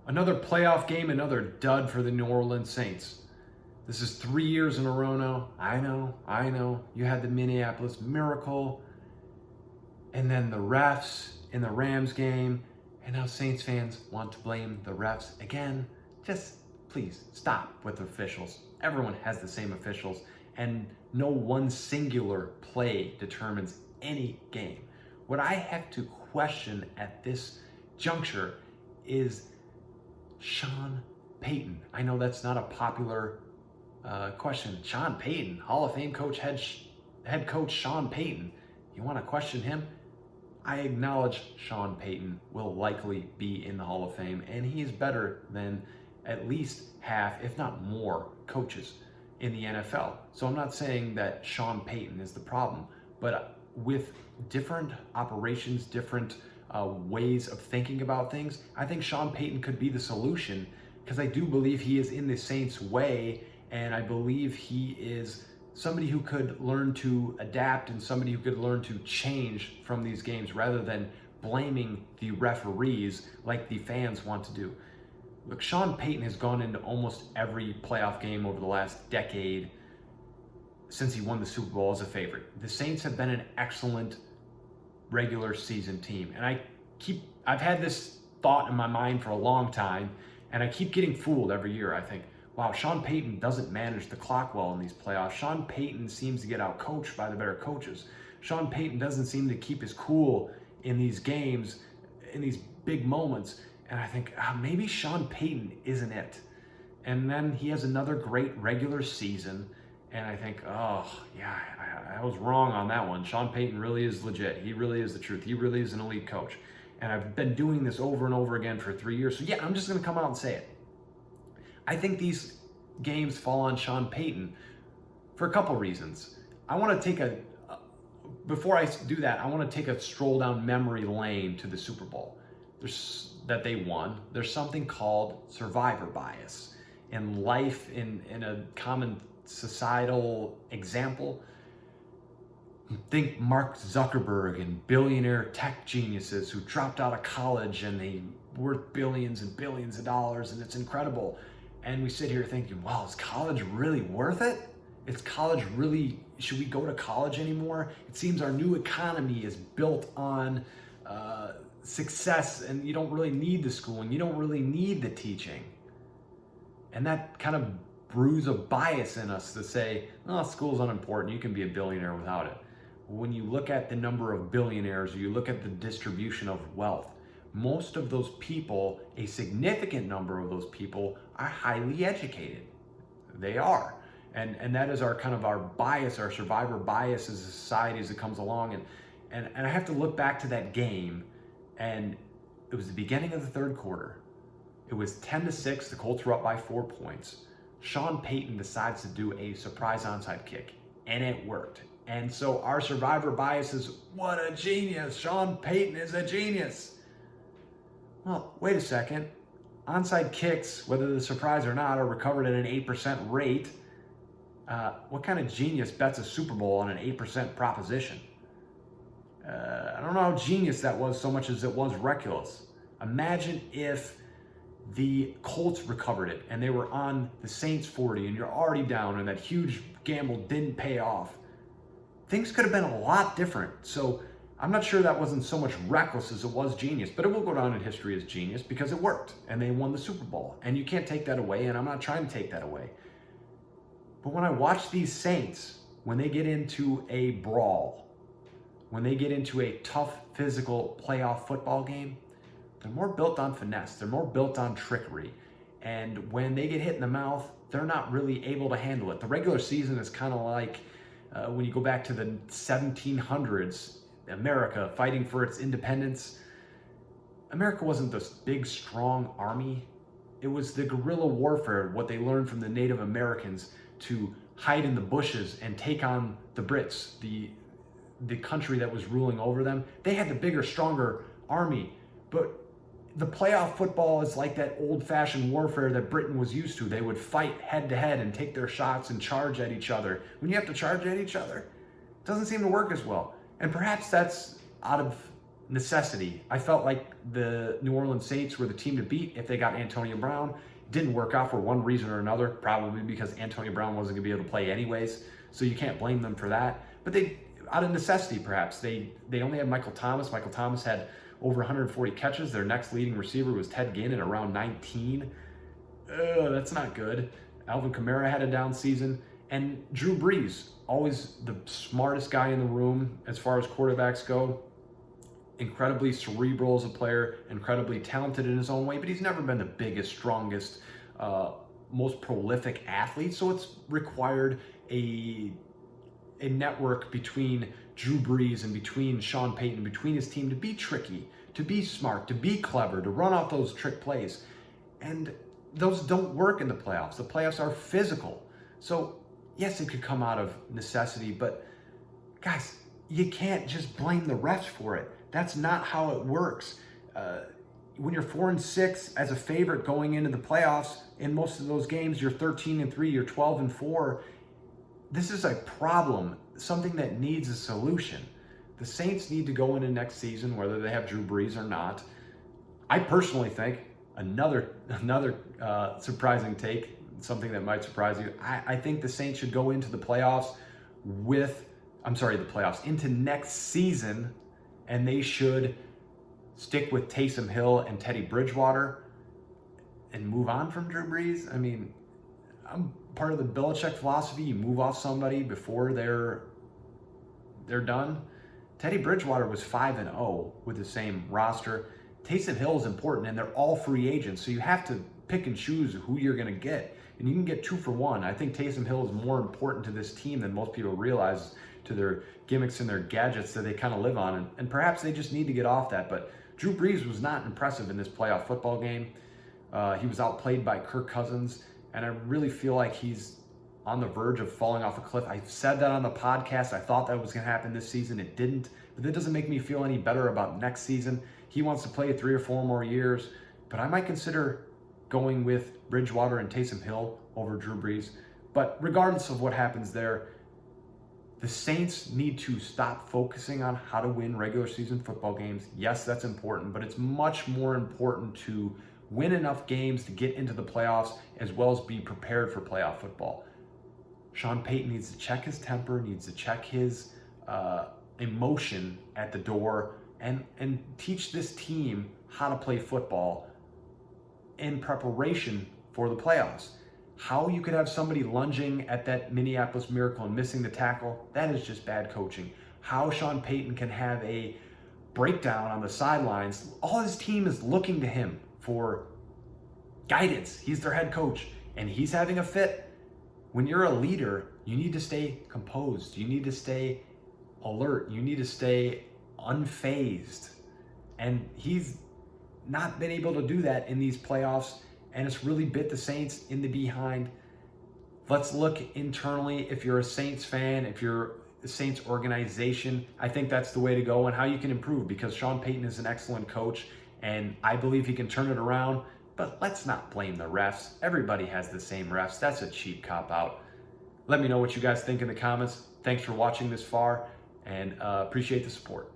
Another playoff game, another dud for the New Orleans Saints. This is 3 years in a row now. I know. You had the Minneapolis Miracle, and then the refs in the Rams game, and now Saints fans want to blame the refs again. Just please stop with the officials. Everyone has the same officials, and no one singular play determines any game. What I have to question at this juncture is Sean Payton. I know that's not a popular question. Sean Payton, Hall of Fame coach, head coach Sean Payton. You want to question him? I acknowledge Sean Payton will likely be in the Hall of Fame, and he is better than at least half, if not more, coaches in the NFL. So I'm not saying that Sean Payton is the problem, but with different operations, different ways of thinking about things, I think Sean Payton could be the solution, because I do believe he is in the Saints' way, and I believe he is somebody who could learn to adapt and somebody who could learn to change from these games rather than blaming the referees like the fans want to do. Look, Sean Payton has gone into almost every playoff game over the last decade since he won the Super Bowl as a favorite. The Saints have been an excellent regular season team. And I've had this thought in my mind for a long time, and I keep getting fooled every year. I think, wow, Sean Payton doesn't manage the clock well in these playoffs. Sean Payton seems to get out-coached by the better coaches. Sean Payton doesn't seem to keep his cool in these games, in these big moments. And I think, maybe Sean Payton isn't it. And then he has another great regular season, and I think, oh, yeah, I was wrong on that one. Sean Payton really is legit. He really is the truth. He really is an elite coach. And I've been doing this over and over again for 3 years. So yeah, I'm just going to come out and say it. I think these games fall on Sean Payton for a couple reasons. I want to take before I do that, I want to take a stroll down memory lane to the Super Bowl that they won. There's something called survivor bias in life, in a common societal example. Think Mark Zuckerberg and billionaire tech geniuses who dropped out of college and they worth billions and billions of dollars, and it's incredible. And we sit here thinking, wow, is college really worth it? Should we go to college anymore? It seems our new economy is built on success, and you don't really need the schooling. You don't really need the teaching. And that kind of brews a bias in us to say, oh, school's unimportant. You can be a billionaire without it. When you look at the number of billionaires, or you look at the distribution of wealth, most of those people, a significant number of those people, are highly educated. They are. And that is our bias, our survivor bias as a society as it comes along. And I have to look back to that game, and it was the beginning of the third quarter. It was 10-6. The Colts were up by 4 points. Sean Payton decides to do a surprise onside kick, and it worked. And so our survivor bias is, what a genius. Sean Payton is a genius. Well, wait a second. Onside kicks, whether they're surprise or not, are recovered at an 8% rate. What kind of genius bets a Super Bowl on an 8% proposition? I don't know how genius that was so much as it was reckless. Imagine if the Colts recovered it and they were on the Saints 40 and you're already down and that huge gamble didn't pay off. Things could have been a lot different. So I'm not sure that wasn't so much reckless as it was genius, but it will go down in history as genius because it worked and they won the Super Bowl. And you can't take that away, and I'm not trying to take that away. But when I watch these Saints, when they get into a brawl, when they get into a tough physical playoff football game, they're more built on finesse. They're more built on trickery. And when they get hit in the mouth, they're not really able to handle it. The regular season is kind of like when you go back to the 1700s, America fighting for its independence. America wasn't this big, strong army. It was the guerrilla warfare, what they learned from the Native Americans to hide in the bushes and take on the Brits, the country that was ruling over them. They had the bigger, stronger army. But the playoff football is like that old-fashioned warfare that Britain was used to. They would fight head-to-head and take their shots and charge at each other. When you have to charge at each other, it doesn't seem to work as well. And perhaps that's out of necessity. I felt like the New Orleans Saints were the team to beat if they got Antonio Brown. It didn't work out for one reason or another, probably because Antonio Brown wasn't going to be able to play anyways, so you can't blame them for that. But they, out of necessity perhaps, they only had Michael Thomas. Michael Thomas had over 140 catches. Their next leading receiver was Ted Ginn at around 19. That's not good. Alvin Kamara had a down season. And Drew Brees, always the smartest guy in the room as far as quarterbacks go. Incredibly cerebral as a player, incredibly talented in his own way, but he's never been the biggest, strongest, most prolific athlete. So it's required a network between Drew Brees and between Sean Payton, between his team, to be tricky, to be smart, to be clever, to run out those trick plays. And those don't work in the playoffs. The playoffs are physical. So yes, it could come out of necessity, but guys, you can't just blame the refs for it. That's not how it works. When you're 4-6 as a favorite going into the playoffs, in most of those games, you're 13-3, you're 12-4. This is a problem, something that needs a solution. The Saints need to go into next season, whether they have Drew Brees or not. I personally think, another surprising take, something that might surprise you, I think the Saints should go into the playoffs into next season, and they should stick with Taysom Hill and Teddy Bridgewater and move on from Drew Brees. I mean, I'm part of the Belichick philosophy. You move off somebody before they're done. Teddy Bridgewater was 5-0 with the same roster. Taysom Hill is important, and they're all free agents, so you have to pick and choose who you're going to get. And you can get 2 for 1. I think Taysom Hill is more important to this team than most people realize, to their gimmicks and their gadgets that they kind of live on. And perhaps they just need to get off that. But Drew Brees was not impressive in this playoff football game. He was outplayed by Kirk Cousins, and I really feel like he's on the verge of falling off a cliff. I said that on the podcast. I thought that was going to happen this season. It didn't. But that doesn't make me feel any better about next season. He wants to play 3 or 4 more years, but I might consider going with Bridgewater and Taysom Hill over Drew Brees. But regardless of what happens there, the Saints need to stop focusing on how to win regular season football games. Yes, that's important, but it's much more important to win enough games to get into the playoffs, as well as be prepared for playoff football. Sean Payton needs to check his temper, needs to check his emotion at the door, and teach this team how to play football in preparation for the playoffs. How you could have somebody lunging at that Minneapolis Miracle and missing the tackle, that is just bad coaching. How Sean Payton can have a breakdown on the sidelines, all his team is looking to him for guidance. He's their head coach, and he's having a fit. When you're a leader, you need to stay composed. You need to stay alert. You need to stay unfazed. And he's not been able to do that in these playoffs, and it's really bit the Saints in the behind. Let's look internally. If you're a Saints fan, if you're a Saints organization, I think that's the way to go, and how you can improve, because Sean Payton is an excellent coach, and I believe he can turn it around. But let's not blame the refs. Everybody has the same refs. That's a cheap cop-out. Let me know what you guys think in the comments. Thanks for watching this far, and appreciate the support.